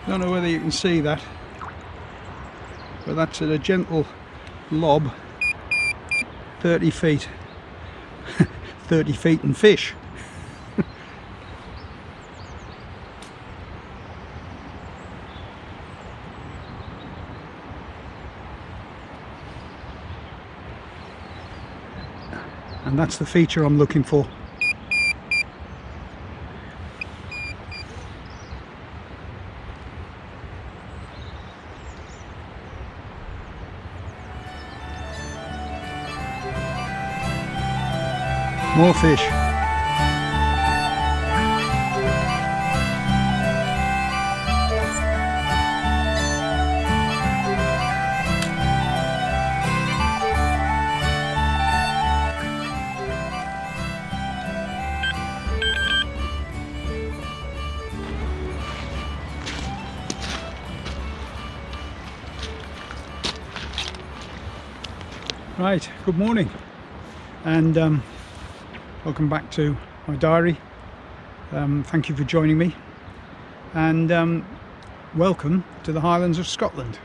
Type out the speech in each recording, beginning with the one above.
Don't know whether you can see that, but that's at a gentle lob, 30 feet. 30 feet and fish. And that's the feature I'm looking for. More fish. Right, good morning, and welcome back to my diary. Thank you for joining me, and welcome to the Highlands of Scotland.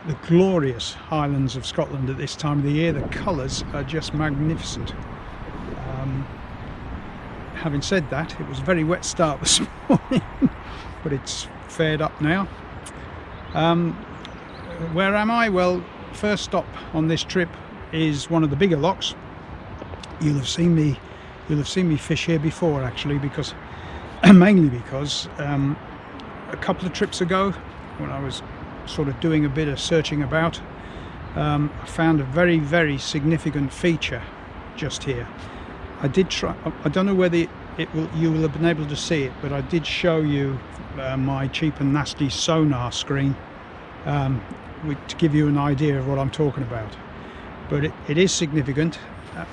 The glorious Highlands of Scotland at this time of the year. The colours are just magnificent. Having said that, it was a very wet start this morning, but it's fared up now. Where am I? Well, first stop on this trip is one of the bigger lochs. You'll have seen me fish here before, actually, because mainly because a couple of trips ago, when I was sort of doing a bit of searching about, I found a very significant feature just here. I did try. I don't know whether you will have been able to see it, but I did show you my cheap and nasty sonar screen to give you an idea of what I'm talking about. But it is significant.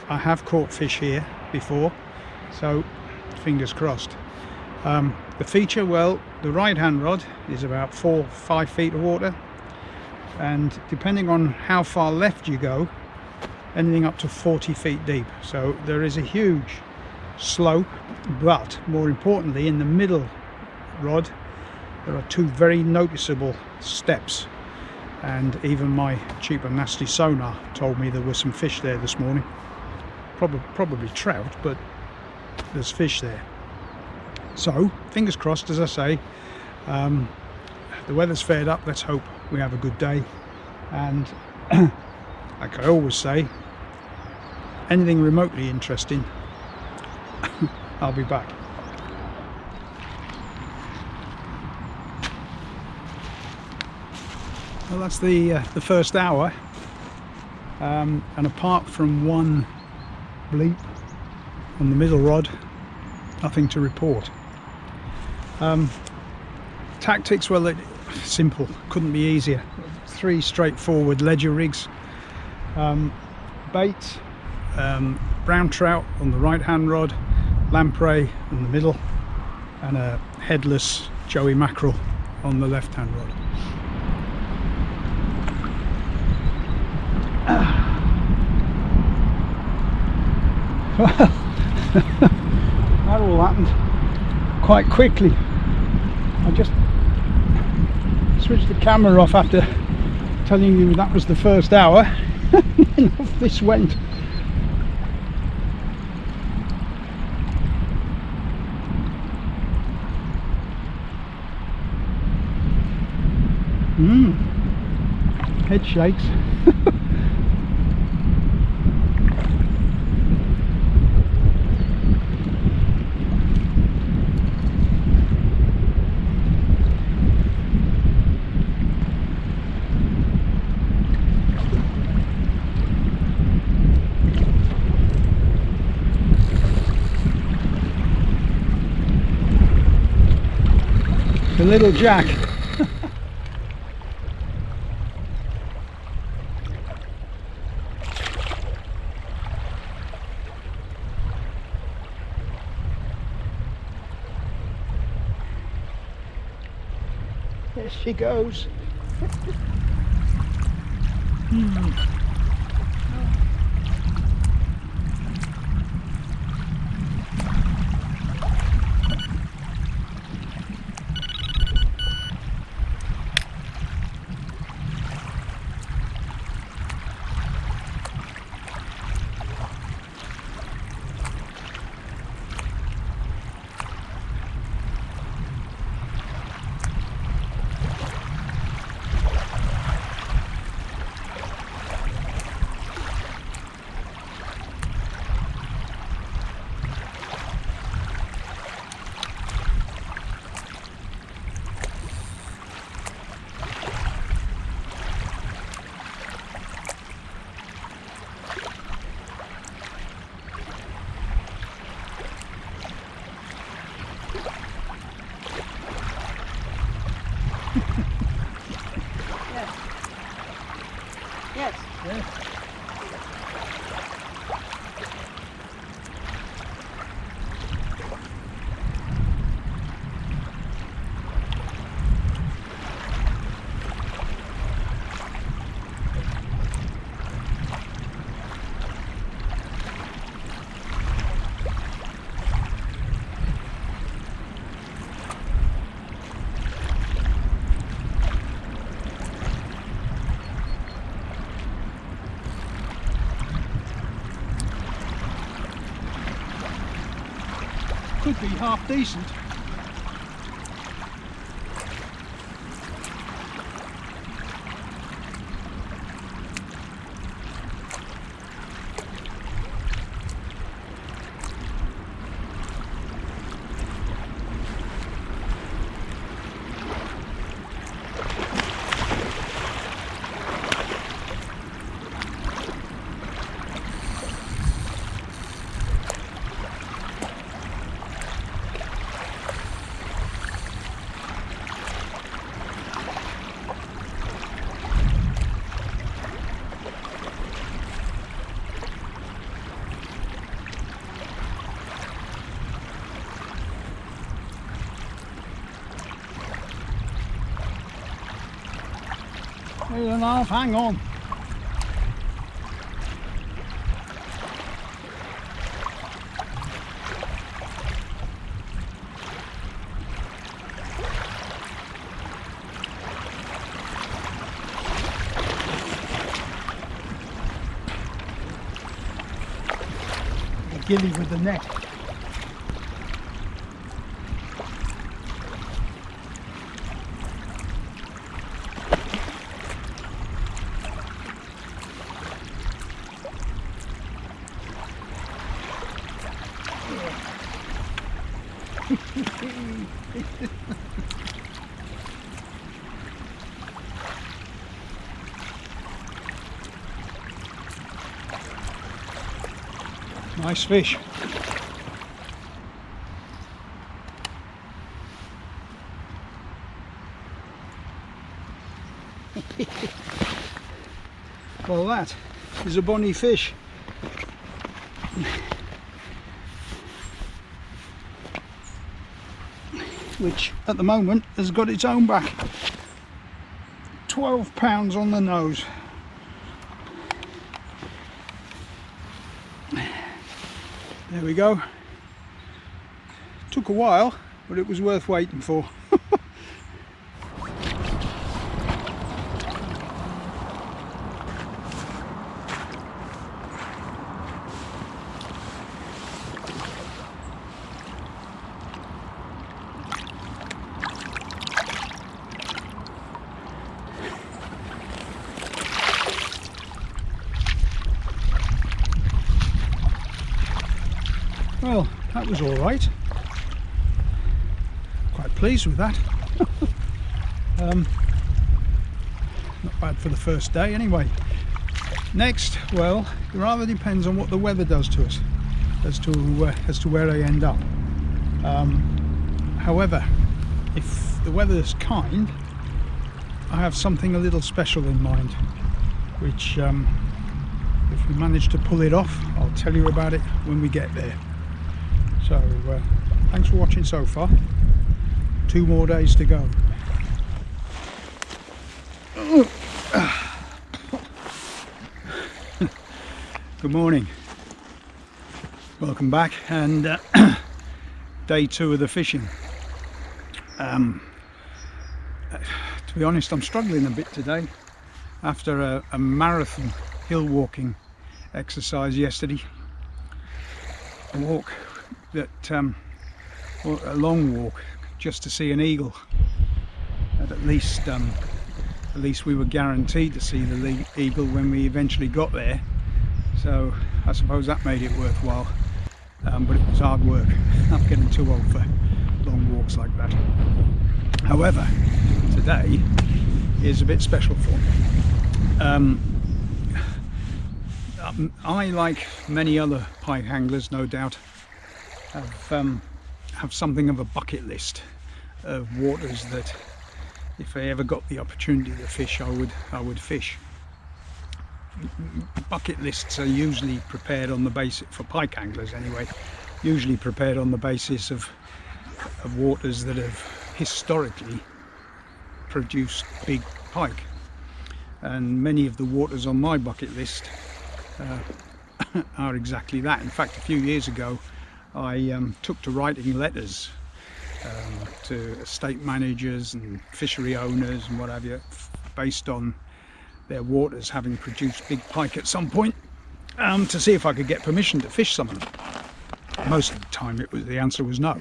I have caught fish here before, so fingers crossed. The feature, well, the right hand rod is about 4-5 feet of water, and depending on how far left you go, anything up to 40 feet deep. So there is a huge slope, but more importantly, in the middle rod there are two very noticeable steps, and even my cheap and nasty sonar told me there were some fish there this morning. Probably trout, but there's fish there. So fingers crossed, as I say. The weather's fared up. Let's hope we have a good day, and like I always say, anything remotely interesting, I'll be back. Well, that's the first hour, and apart from one bleep on the middle rod, nothing to report. Tactics, well, simple, couldn't be easier. 3 straightforward ledger rigs, bait, brown trout on the right hand rod, lamprey in the middle, and a headless joey mackerel on the left hand rod. Well, that all happened quite quickly. I just switched the camera off after telling you that was the first hour, and off this went. Head shakes. The little jack. There she goes. could be half decent. Wait and a half, hang on. The gilly with the net. Nice fish. Well, that is a bonny fish. Which at the moment has got its own back. 12 pounds on the nose. There we go. Took a while, but it was worth waiting for. Well, that was all right. Quite pleased with that. Not bad for the first day anyway. Next, well, it rather depends on what the weather does to us as to where I end up. However, if the weather is kind, I have something a little special in mind, which if we manage to pull it off, I'll tell you about it when we get there. So thanks for watching so far. 2 more days to go. Good morning, welcome back, and day 2 of the fishing. To be honest, I'm struggling a bit today after a marathon hill walking exercise yesterday. A walk that a long walk just to see an eagle. At least we were guaranteed to see the eagle when we eventually got there, so I suppose that made it worthwhile, but it was hard work. I'm getting too old for long walks like that. However, today is a bit special for me. I, like many other pike anglers, no doubt, have something of a bucket list of waters that, if I ever got the opportunity to fish, I would fish. Bucket lists are usually prepared on the basis, for pike anglers anyway, usually prepared on the basis of waters that have historically produced big pike. And many of the waters on my bucket list are exactly that. In fact, a few years ago I took to writing letters to estate managers and fishery owners and what have you, based on their waters having produced big pike at some point, to see if I could get permission to fish some of them. most of the time the answer was no.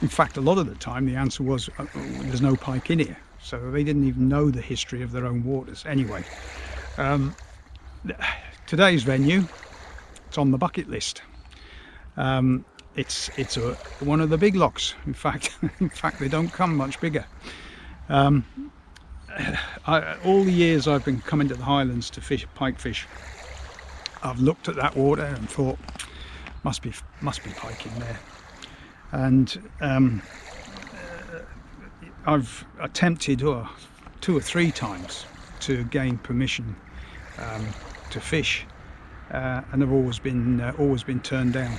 In fact, a lot of the time the answer was there's no pike in here. So they didn't even know the history of their own waters. Anyway, today's venue, it's on the bucket list. It's one of the big lochs. In fact, they don't come much bigger. All the years I've been coming to the Highlands to fish pike fish, I've looked at that water and thought, must be pike in there. And I've attempted 2 or 3 times to gain permission to fish, and I've always been turned down.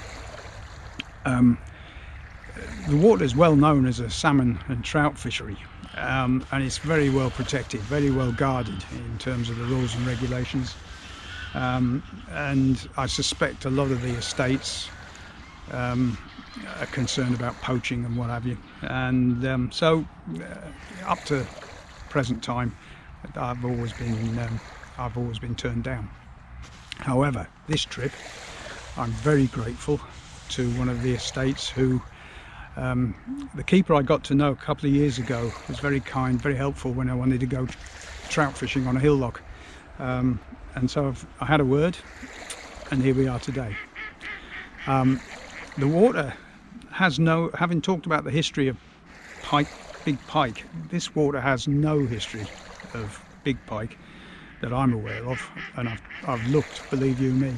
The water is well known as a salmon and trout fishery, and it's very well protected, very well guarded in terms of the rules and regulations. And I suspect a lot of the estates are concerned about poaching and what have you. And so up to present time, I've always been turned down. However, this trip, I'm very grateful to one of the estates who, the keeper I got to know a couple of years ago, was very kind, very helpful when I wanted to go trout fishing on a hill loch. And so I had a word, and here we are today. The water has having talked about the history of pike, big pike, this water has no history of big pike that I'm aware of, and I've looked, believe you me.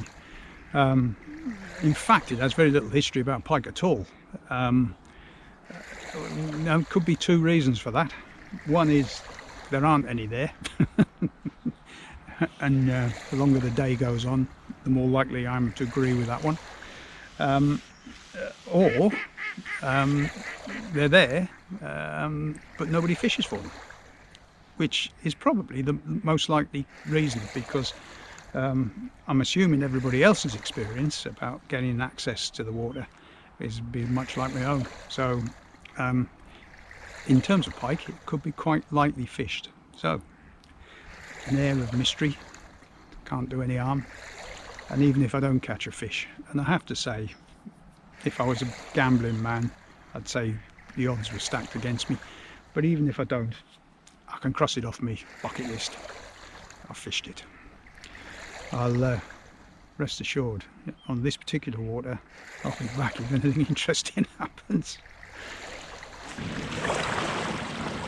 In fact, it has very little history about pike at all. There could be 2 reasons for that. One is there aren't any there. And the longer the day goes on, the more likely I am to agree with that one. Or they're there, but nobody fishes for them, which is probably the most likely reason, because I'm assuming everybody else's experience about getting access to the water is much like my own. So in terms of pike, it could be quite lightly fished. So an air of mystery, can't do any harm. And even if I don't catch a fish, and I have to say, if I was a gambling man, I'd say the odds were stacked against me. But even if I don't, I can cross it off my bucket list. I've fished it. I'll rest assured, on this particular water, I'll be back if anything interesting happens.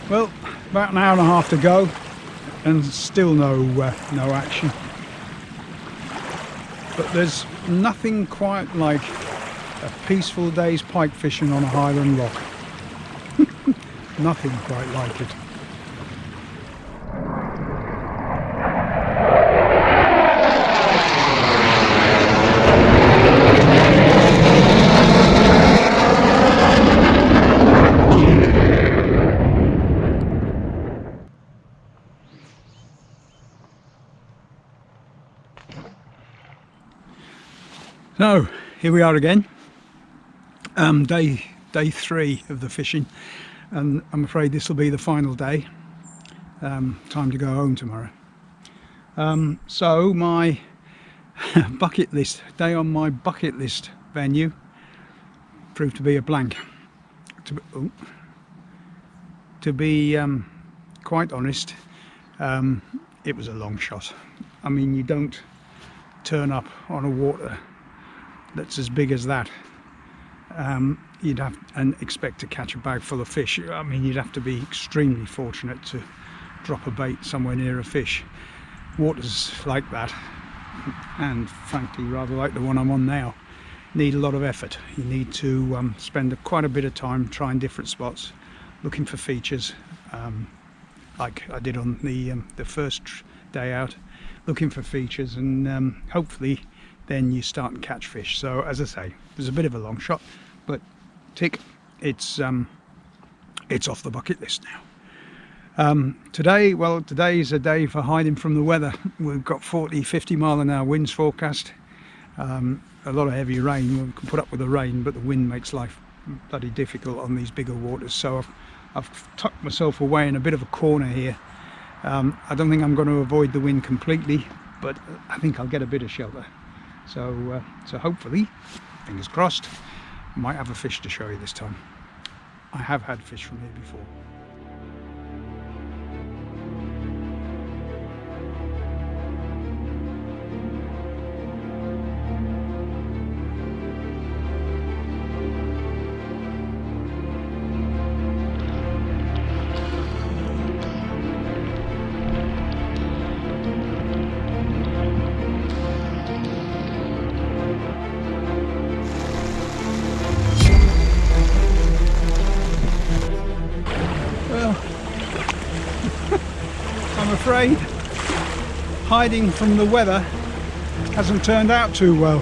Well, about an hour and a half to go, and still no action. But there's nothing quite like a peaceful day's pike fishing on a Highland loch. Nothing quite like it. So here we are again, day 3 of the fishing, and I'm afraid this will be the final day. Time to go home tomorrow. So my bucket list day on my bucket list venue proved to be a blank. To be quite honest, it was a long shot. I mean, you don't turn up on a water that's as big as that, you'd have and expect to catch a bag full of fish. I mean, you'd have to be extremely fortunate to drop a bait somewhere near a fish. Waters like that, and frankly rather like the one I'm on now, need a lot of effort. You need to spend quite a bit of time trying different spots, looking for features, like I did on the first day out, looking for features, and hopefully then you start and catch fish. So as I say, there's a bit of a long shot, but tick, it's off the bucket list now. Today is a day for hiding from the weather. We've got 40-50 mile an hour winds forecast, a lot of heavy rain. We can put up with the rain, but the wind makes life bloody difficult on these bigger waters. So I've tucked myself away in a bit of a corner here. I don't think I'm going to avoid the wind completely, but I think I'll get a bit of shelter. So hopefully fingers crossed. I might have a fish to show you this time. I have had fish from here before. I'm afraid hiding from the weather hasn't turned out too well.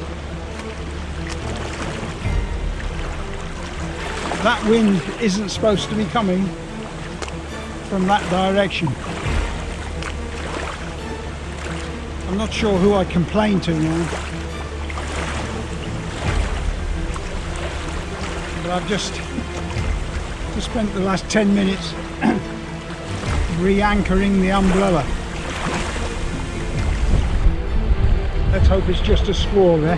That wind isn't supposed to be coming from that direction. I'm not sure who I complain to now, but I've just spent the last 10 minutes re-anchoring the umbrella. Let's hope it's just a squall there.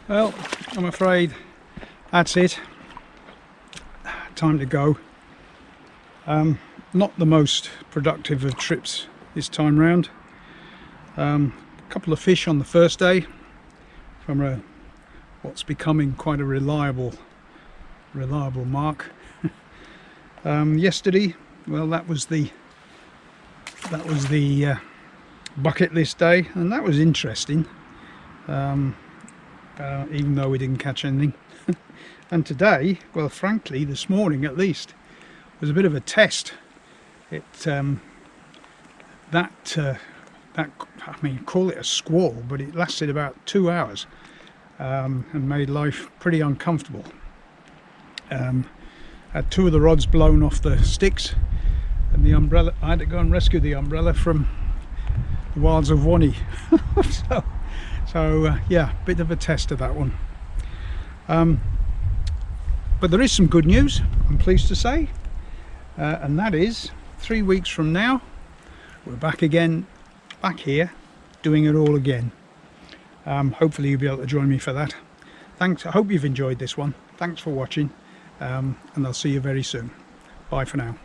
Well, I'm afraid that's it. Time to go. Not the most productive of trips this time round. A couple of fish on the first day from what's becoming quite a reliable mark. Yesterday, well, that was the bucket list day, and that was interesting. Even though we didn't catch anything. And today, well, frankly, this morning at least, was a bit of a test. I mean, call it a squall, but it lasted about 2 hours and made life pretty uncomfortable. Had 2 of the rods blown off the sticks, and the umbrella, I had to go and rescue the umbrella from the wilds of Wani. So yeah, bit of a test of that one. But there is some good news, I'm pleased to say, and that is 3 weeks from now we're back here doing it all again. Hopefully you'll be able to join me for that. Thanks. I hope you've enjoyed this one. Thanks for watching, and I'll see you very soon. Bye for now.